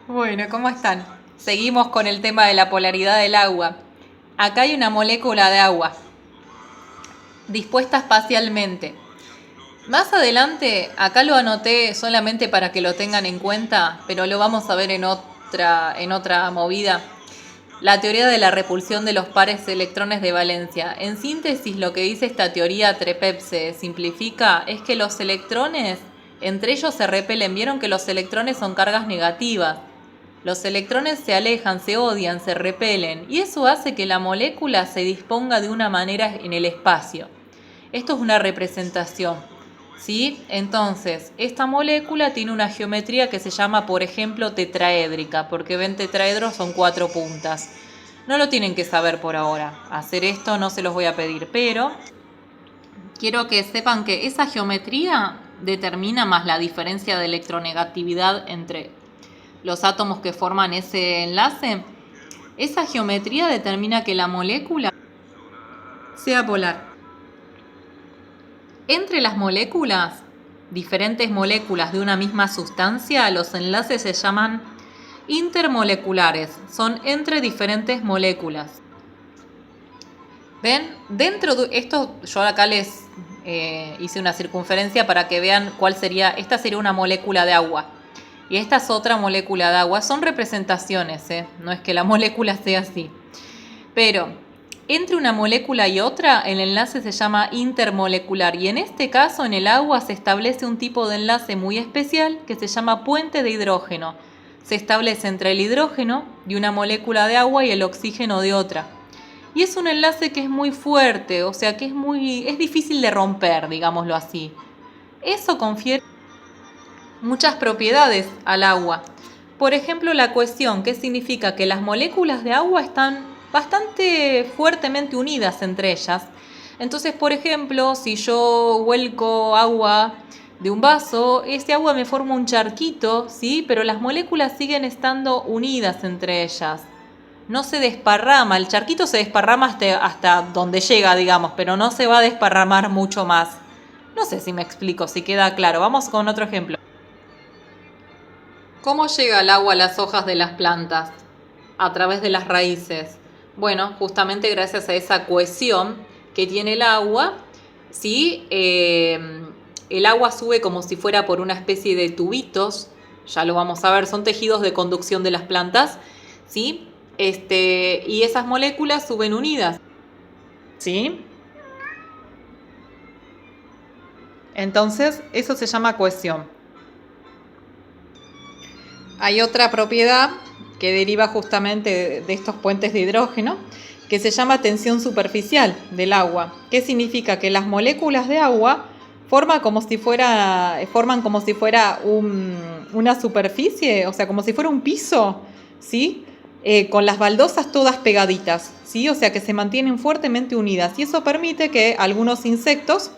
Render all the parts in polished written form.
Bueno, ¿cómo están? Seguimos con el tema de la polaridad del agua. Acá hay una molécula de agua dispuesta espacialmente. Más adelante, acá lo anoté solamente para que lo tengan en cuenta, pero lo vamos a ver en otra movida. La teoría de la repulsión de los pares de electrones de valencia. En síntesis, lo que dice esta teoría TREPEP se simplifica es que los electrones entre ellos se repelen. Vieron que los electrones son cargas negativas. Los electrones se alejan, se odian, se repelen, y eso hace que la molécula se disponga de una manera en el espacio. Esto es una representación, ¿sí? Entonces, esta molécula tiene una geometría que se llama, por ejemplo, tetraédrica, porque ven, tetraedros son 4 puntas. No lo tienen que saber por ahora. Hacer esto no se los voy a pedir, pero quiero que sepan que esa geometría determina más la diferencia de electronegatividad entre los átomos que forman ese enlace. Esa geometría determina que la molécula sea polar. Entre las moléculas, diferentes moléculas de una misma sustancia, los enlaces se llaman intermoleculares. Son entre diferentes moléculas. ¿Ven? Dentro de esto, yo acá les hice una circunferencia para que vean cuál sería. Esta sería una molécula de agua. Y esta es otra molécula de agua. Son representaciones, no es que la molécula sea así. Pero entre una molécula y otra, el enlace se llama intermolecular. Y en este caso, en el agua, se establece un tipo de enlace muy especial que se llama puente de hidrógeno. Se establece entre el hidrógeno de una molécula de agua y el oxígeno de otra. Y es un enlace que es muy fuerte, o sea que es difícil de romper, digámoslo así. Eso confiere muchas propiedades al agua. Por ejemplo, la cohesión, que significa que las moléculas de agua están bastante fuertemente unidas entre ellas. Entonces, por ejemplo, si yo vuelco agua de un vaso, ese agua me forma un charquito, ¿sí? Pero las moléculas siguen estando unidas entre ellas. No se desparrama, el charquito se desparrama hasta donde llega, digamos, pero no se va a desparramar mucho más. No sé si me explico, si queda claro. Vamos con otro ejemplo. ¿Cómo llega el agua a las hojas de las plantas? A través de las raíces. Bueno, justamente gracias a esa cohesión que tiene el agua, ¿sí? El agua sube como si fuera por una especie de tubitos, ya lo vamos a ver, son tejidos de conducción de las plantas, ¿sí? Y esas moléculas suben unidas, ¿sí? Entonces, eso se llama cohesión. Hay otra propiedad que deriva justamente de estos puentes de hidrógeno, que se llama tensión superficial del agua. ¿Qué significa? Que las moléculas de agua forman como si fuera una superficie, o sea, como si fuera un piso, ¿sí? Con las baldosas todas pegaditas, ¿sí? O sea, que se mantienen fuertemente unidas. Y eso permite que algunos insectos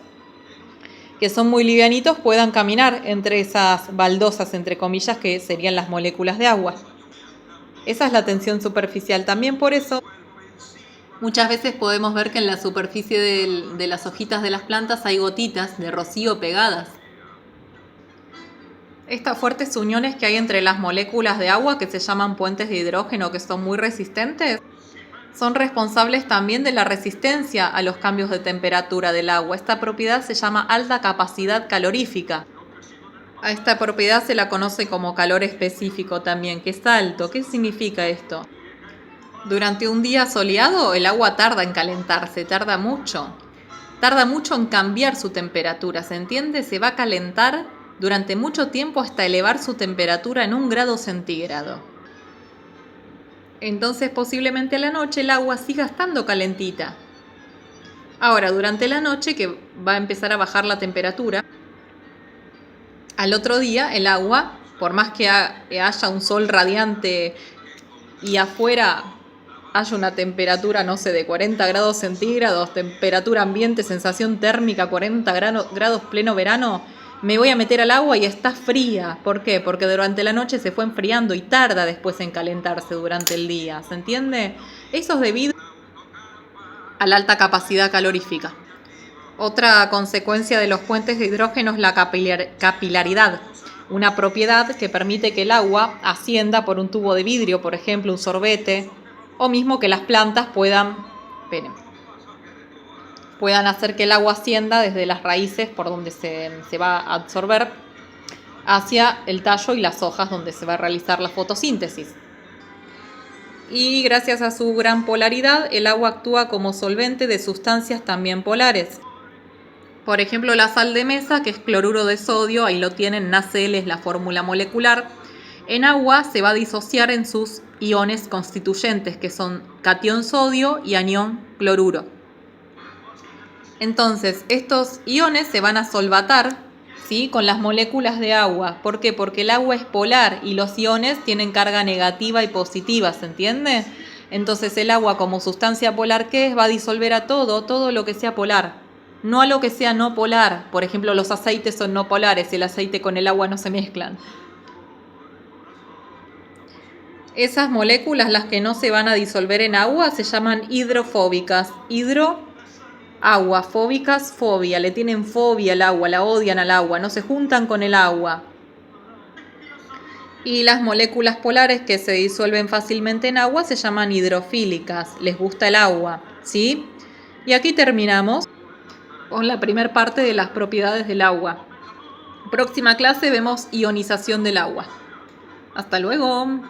que son muy livianitos puedan caminar entre esas baldosas, entre comillas, que serían las moléculas de agua. Esa es la tensión superficial. También por eso muchas veces podemos ver que en la superficie de las hojitas de las plantas hay gotitas de rocío pegadas. Estas fuertes uniones que hay entre las moléculas de agua, que se llaman puentes de hidrógeno, que son muy resistentes, son responsables también de la resistencia a los cambios de temperatura del agua. Esta propiedad se llama alta capacidad calorífica. A esta propiedad se la conoce como calor específico también, que es alto. ¿Qué significa esto? Durante un día soleado el agua tarda en calentarse, tarda mucho en cambiar su temperatura, ¿se entiende? Se va a calentar durante mucho tiempo hasta elevar su temperatura en 1 °C. Entonces posiblemente a la noche el agua siga estando calentita. Ahora, durante la noche, que va a empezar a bajar la temperatura, al otro día el agua, por más que haya un sol radiante y afuera haya una temperatura, no sé, de 40 grados centígrados, temperatura ambiente, sensación térmica, 40 grados pleno verano, me voy a meter al agua y está fría. ¿Por qué? Porque durante la noche se fue enfriando y tarda después en calentarse durante el día. ¿Se entiende? Eso es debido a la alta capacidad calorífica. Otra consecuencia de los puentes de hidrógeno es la capilaridad. una propiedad que permite que el agua ascienda por un tubo de vidrio, por ejemplo, un sorbete, o mismo que las plantas puedan hacer que el agua ascienda desde las raíces por donde se va a absorber hacia el tallo y las hojas donde se va a realizar la fotosíntesis. Y gracias a su gran polaridad, el agua actúa como solvente de sustancias también polares. Por ejemplo, la sal de mesa, que es cloruro de sodio, ahí lo tienen, NaCl es la fórmula molecular. En agua se va a disociar en sus iones constituyentes, que son catión sodio y anión cloruro. Entonces, estos iones se van a solvatar, ¿sí?, con las moléculas de agua. ¿Por qué? Porque el agua es polar y los iones tienen carga negativa y positiva, ¿se entiende? Entonces el agua, como sustancia polar que es, va a disolver a todo lo que sea polar. No a lo que sea no polar. Por ejemplo, los aceites son no polares, el aceite con el agua no se mezclan. Esas moléculas, las que no se van a disolver en agua, se llaman hidrofóbicas. Agua, fóbicas, fobia, le tienen fobia al agua, la odian al agua, no se juntan con el agua. Y las moléculas polares que se disuelven fácilmente en agua se llaman hidrofílicas, les gusta el agua, ¿sí? Y aquí terminamos con la primera parte de las propiedades del agua. Próxima clase vemos ionización del agua. Hasta luego.